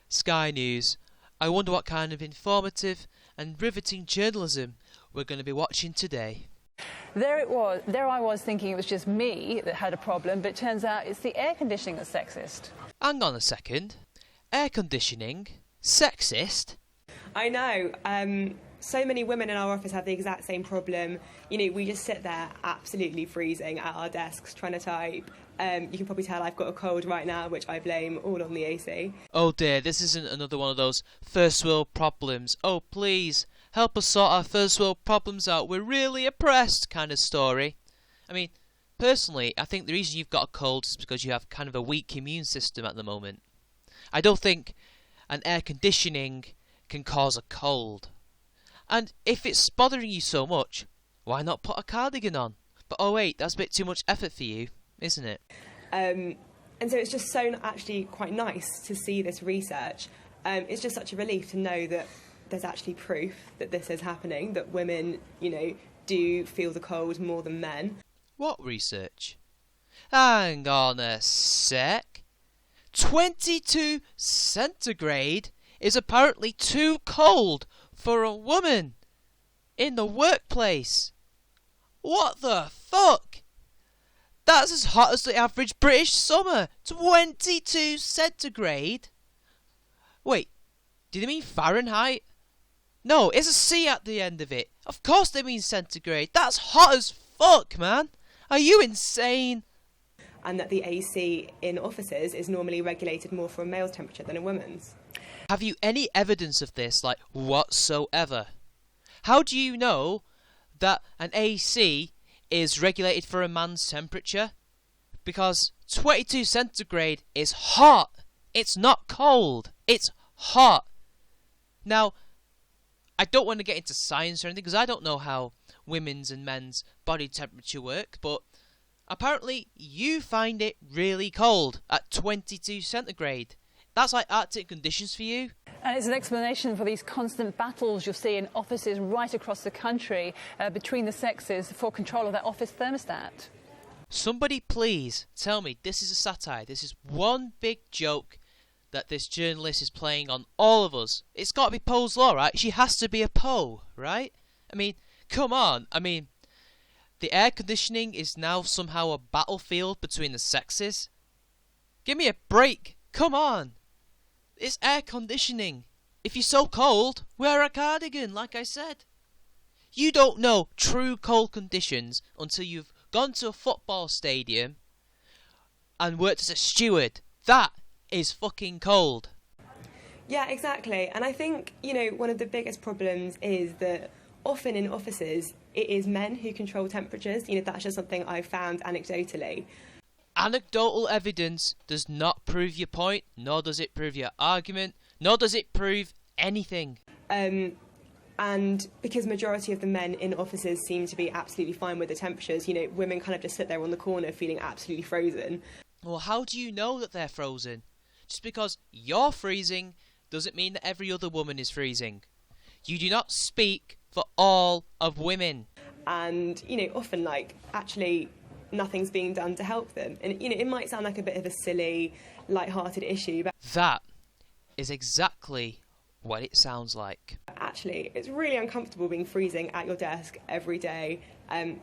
Sky News. I wonder what kind of informative and riveting journalism we're going to be watching today. There it was. There I was thinking it was just me that had a problem, but it turns out it's the air conditioning that's sexist. Hang on a second. Air conditioning? Sexist? I know. So many women in our office have the exact same problem. You know, we just sit there absolutely freezing at our desks trying to type. You can probably tell I've got a cold right now, which I blame all on the AC. Oh dear, this isn't another one of those first world problems. Oh please, help us sort our first world problems out. We're really oppressed kind of story. I mean, personally, I think the reason you've got a cold is because you have kind of a weak immune system at the moment. I don't think an air conditioning can cause a cold. And if it's bothering you so much, why not put a cardigan on? But oh wait, that's a bit too much effort for you, isn't it? And so it's just so actually quite nice to see this research. It's just such a relief to know that there's actually proof that this is happening, that women, you know, do feel the cold more than men. What research? Hang on a sec. 22 centigrade is apparently too cold for a woman in the workplace. What the fuck? That's as hot as the average British summer. 22 centigrade? Wait, do they mean Fahrenheit? No, it's a C at the end of it. Of course they mean centigrade. That's hot as fuck, man. Are you insane? And that the AC in offices is normally regulated more for a male's temperature than a woman's. Have you any evidence of this, like, whatsoever? How do you know that an AC is regulated for a man's temperature? Because 22 centigrade is hot. It's not cold. It's hot. Now, I don't want to get into science or anything because I don't know how women's and men's body temperature work, but apparently you find it really cold at 22 centigrade. That's like Arctic conditions for you. And it's an explanation for these constant battles you'll see in offices right across the country between the sexes for control of that office thermostat. Somebody please tell me this is a satire. This is one big joke that this journalist is playing on all of us. It's got to be Poe's law, right? She has to be a Poe, right? I mean, come on. I mean, the air conditioning is now somehow a battlefield between the sexes. Give me a break. Come on. It's air conditioning. If you're so cold, wear a cardigan, like I said. You don't know true cold conditions until you've gone to a football stadium and worked as a steward. That is fucking cold. Yeah, exactly. And I think, you know, one of the biggest problems is that often in offices, it is men who control temperatures. You know, that's just something I've found anecdotally. Anecdotal evidence does not prove your point, nor does it prove your argument, nor does it prove anything. And because majority of the men in offices seem to be absolutely fine with the temperatures, you know, women kind of just sit there on the corner feeling absolutely frozen. Well, how do you know that they're frozen? Just because you're freezing doesn't mean that every other woman is freezing. You do not speak for all of women. And, you know, often, like, actually nothing's being done to help them. And, you know, it might sound like a bit of a silly, light-hearted issue, but that is exactly what it sounds like. Actually, it's really uncomfortable being freezing at your desk every day.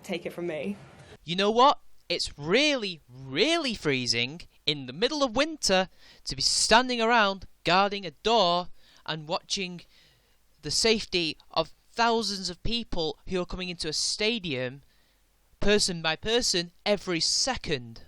Take it from me. You know what? It's really, really freezing in the middle of winter to be standing around guarding a door and watching the safety of thousands of people who are coming into a stadium, person by person, every second.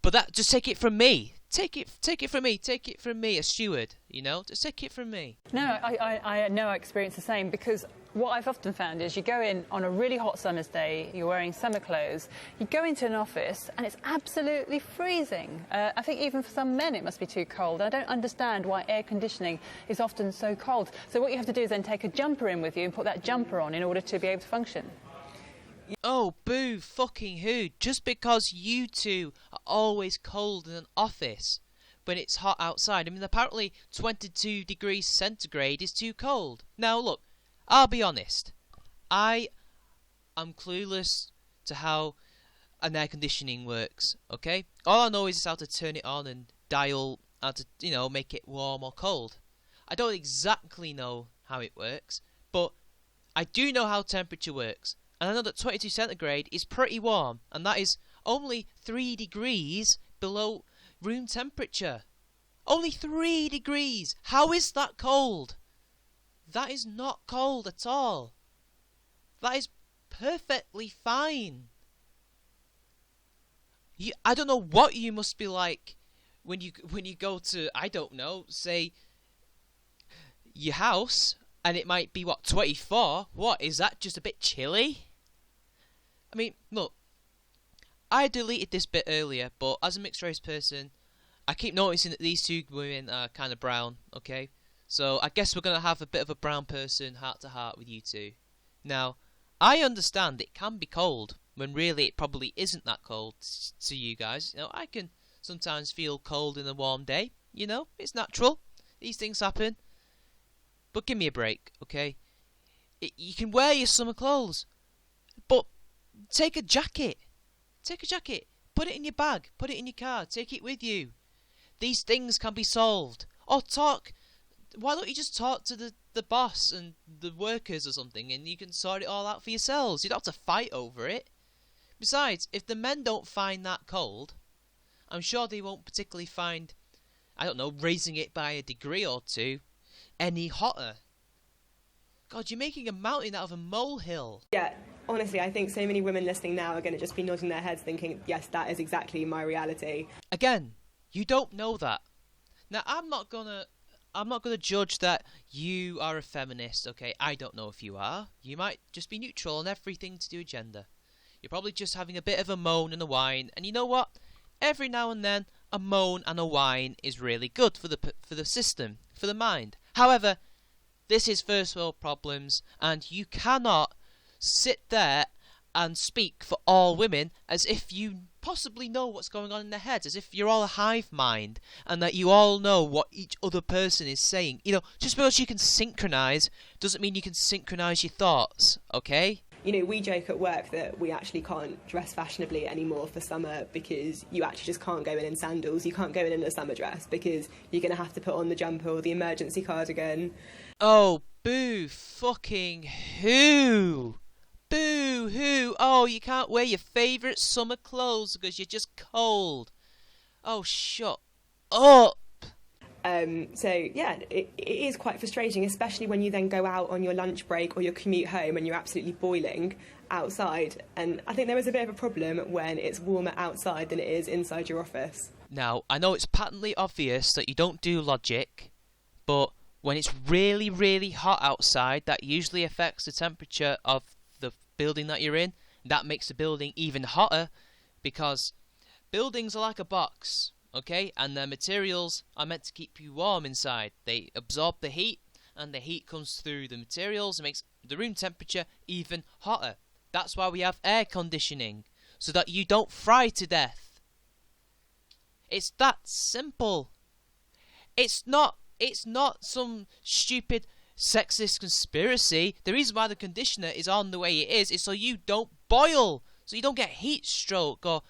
But that, just take it from me. Take it from me. Take it from me, a steward. You know, just take it from me. No, I know I experience the same, because what I've often found is you go in on a really hot summer's day, you're wearing summer clothes, you go into an office and it's absolutely freezing. I think even for some men it must be too cold. I don't understand why air conditioning is often so cold. So what you have to do is then take a jumper in with you and put that jumper on in order to be able to function. Oh, boo fucking who. Just because you two are always cold in an office when it's hot outside. I mean, apparently 22 degrees centigrade is too cold. Now, look, I'll be honest. I am clueless to how an air conditioning works, okay? All I know is how to turn it on and dial how to, make it warm or cold. I don't exactly know how it works, but I do know how temperature works. And I know that 22 centigrade is pretty warm, and that is only 3 degrees below room temperature. Only 3 degrees! How is that cold? That is not cold at all. That is perfectly fine. I don't know what you must be like when you go to, I don't know, say your house, and it might be 24. What is that? Just a bit chilly? I mean, look, I deleted this bit earlier, but as a mixed race person, I keep noticing that these two women are kind of brown. Okay, so I guess we're gonna have a bit of a brown person heart to heart with you two. Now, I understand it can be cold when really it probably isn't that cold to you guys. I can sometimes feel cold in a warm day. It's natural. These things happen. But give me a break, okay? You can wear your summer clothes, but take a jacket. Take a jacket. Put it in your bag. Put it in your car. Take it with you. These things can be solved. Or talk. Why don't you just talk to the boss and the workers or something, and you can sort it all out for yourselves? You don't have to fight over it. Besides, if the men don't find that cold, I'm sure they won't particularly find, I don't know, raising it by a degree or two any hotter. God, you're making a mountain out of a molehill. Yeah, honestly, I think so many women listening now are going to just be nodding their heads thinking, yes, that is exactly my reality. Again, you don't know that. Now, I'm not gonna judge that you are a feminist, okay? I don't know if you are. You might just be neutral on everything to do with gender. You're probably just having a bit of a moan and a whine, and you know what? Every now and then, a moan and a whine is really good for the system, for the mind. However, this is first world problems, and you cannot sit there and speak for all women as if you possibly know what's going on in their heads, as if you're all a hive mind and that you all know what each other person is saying. Just because you can synchronise doesn't mean you can synchronise your thoughts, okay? We joke at work that we actually can't dress fashionably anymore for summer because you actually just can't go in sandals. You can't go in a summer dress because you're going to have to put on the jumper or the emergency cardigan. Oh, boo fucking who? Boo hoo! Oh, you can't wear your favourite summer clothes because you're just cold. Oh, shut up! So, yeah, it is quite frustrating, especially when you then go out on your lunch break or your commute home and you're absolutely boiling outside. And I think there is a bit of a problem when it's warmer outside than it is inside your office. Now, I know it's patently obvious that you don't do logic, but when it's really, really hot outside, that usually affects the temperature of the building that you're in. That makes the building even hotter because buildings are like a box. Okay, and the materials are meant to keep you warm inside. They absorb the heat, and the heat comes through the materials and makes the room temperature even hotter. That's why we have air conditioning, so that you don't fry to death. It's that simple. It's not some stupid sexist conspiracy. The reason why the conditioner is on the way it is so you don't boil, so you don't get heat stroke or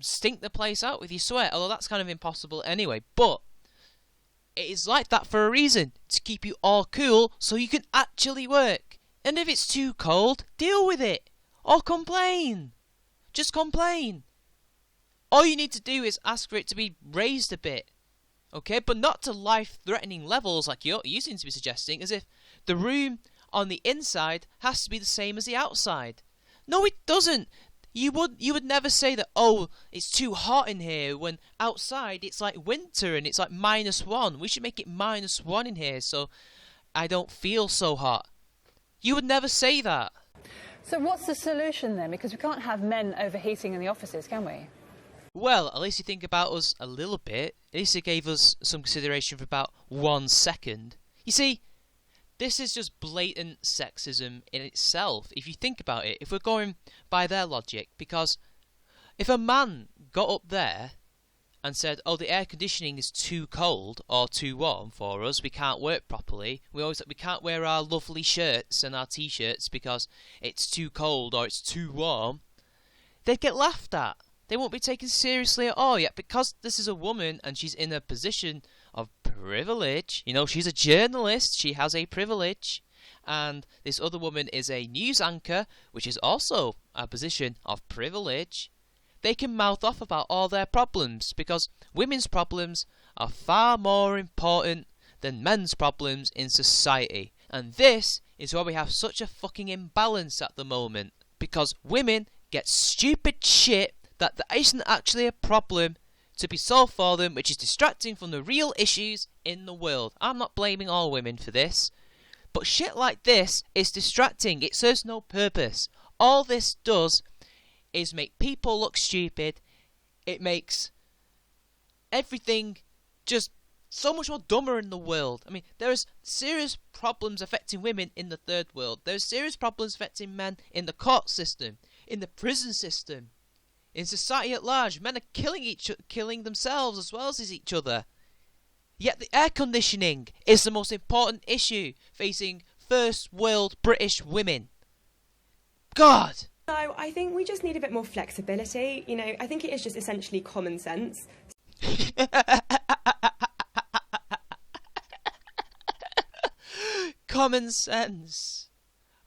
stink the place out with your sweat, although that's kind of impossible anyway. But it is like that for a reason, to keep you all cool so you can actually work. And if it's too cold, deal with it or complain. Just complain. All you need to do is ask for it to be raised a bit, okay? But not to life-threatening levels like you seem to be suggesting, as if the room on the inside has to be the same as the outside. No, it doesn't. You would never say that, oh, it's too hot in here, when outside it's like winter and it's like -1. We should make it -1 in here so I don't feel so hot. You would never say that. So what's the solution then? Because we can't have men overheating in the offices, can we? Well, at least you think about us a little bit. At least it gave us some consideration for about 1 second. You see, this is just blatant sexism in itself, if you think about it, if we're going by their logic. Because if a man got up there and said, oh, the air conditioning is too cold or too warm for us, we can't work properly, we can't wear our lovely shirts and our t-shirts because it's too cold or it's too warm, they'd get laughed at. they won't be taken seriously at all. Yet because this is a woman and she's in a position of privilege, you know, she's a journalist, she has a privilege, and this other woman is a news anchor, which is also a position of privilege, they can mouth off about all their problems, because women's problems are far more important than men's problems in society. And this is why we have such a fucking imbalance at the moment, because women get stupid shit that there isn't actually a problem to be solved for them, which is distracting from the real issues in the world. I'm not blaming all women for this, but shit like this is distracting. It serves no purpose. All this does is make people look stupid. It makes everything just so much more dumber in the world. I mean, there is serious problems affecting women in the third world. There are serious problems affecting men in the court system, in the prison system, in society at large. Men are killing themselves as well as each other. Yet the air conditioning is the most important issue facing first world British women. God! No, I think we just need a bit more flexibility. You know, I think it is just essentially common sense. Common sense.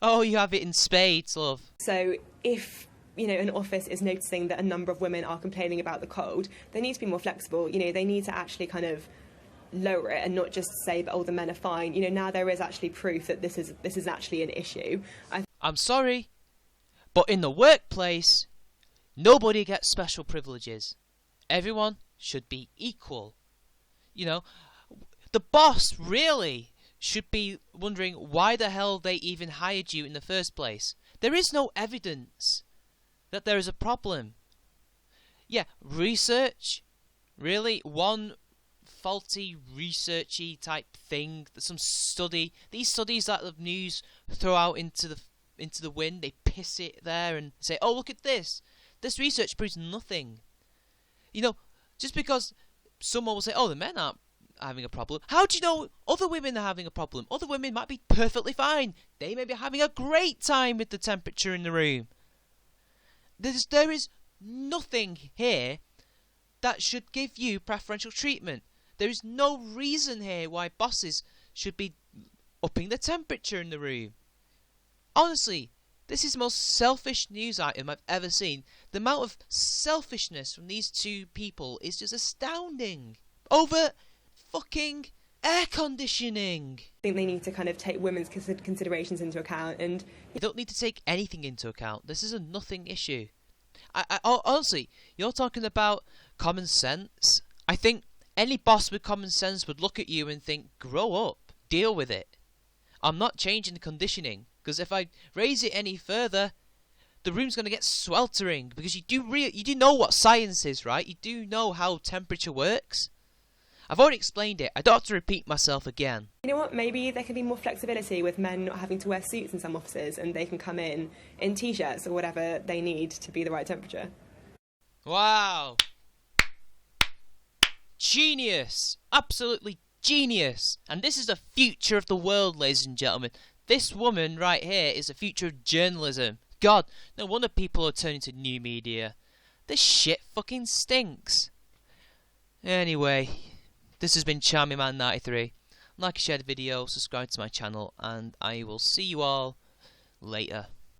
Oh, you have it in spades, love. So if, you know, an office is noticing that a number of women are complaining about the cold, they need to be more flexible. You know, they need to actually kind of lower it and not just say, oh, the men are fine. You know, now there is actually proof that this is actually an issue. I'm sorry, but in the workplace, nobody gets special privileges. Everyone should be equal. You know, the boss really should be wondering why the hell they even hired you in the first place. There is no evidence that there is a problem. Yeah, research? Really? One faulty researchy type thing, some study. These studies that the news throw out into the wind, they piss it there and say, oh, look at this. This research proves nothing. You know, just because someone will say, oh, the men aren't having a problem. How do you know other women are having a problem? Other women might be perfectly fine. They may be having a great time with the temperature in the room. There is nothing here that should give you preferential treatment. There is no reason here why bosses should be upping the temperature in the room. Honestly, this is the most selfish news item I've ever seen. The amount of selfishness from these two people is just astounding. Over fucking air conditioning. I think they need to kind of take women's considerations into account, and you don't need to take anything into account. This is a nothing issue. Honestly, you're talking about common sense. I think any boss with common sense would look at you and think, grow up, deal with it. I'm not changing the conditioning, because if I raise it any further, the room's going to get sweltering, because you do know what science is, right? You do know how temperature works. I've already explained it. I don't have to repeat myself again. You know what? Maybe there can be more flexibility with men not having to wear suits in some offices, and they can come in T-shirts or whatever they need to be the right temperature. Wow. Genius. Absolutely genius. And this is the future of the world, ladies and gentlemen. This woman right here is the future of journalism. God, no wonder people are turning to new media. This shit fucking stinks. Anyway, this has been Charming Man 93. Like and share the video, subscribe to my channel, and I will see you all later.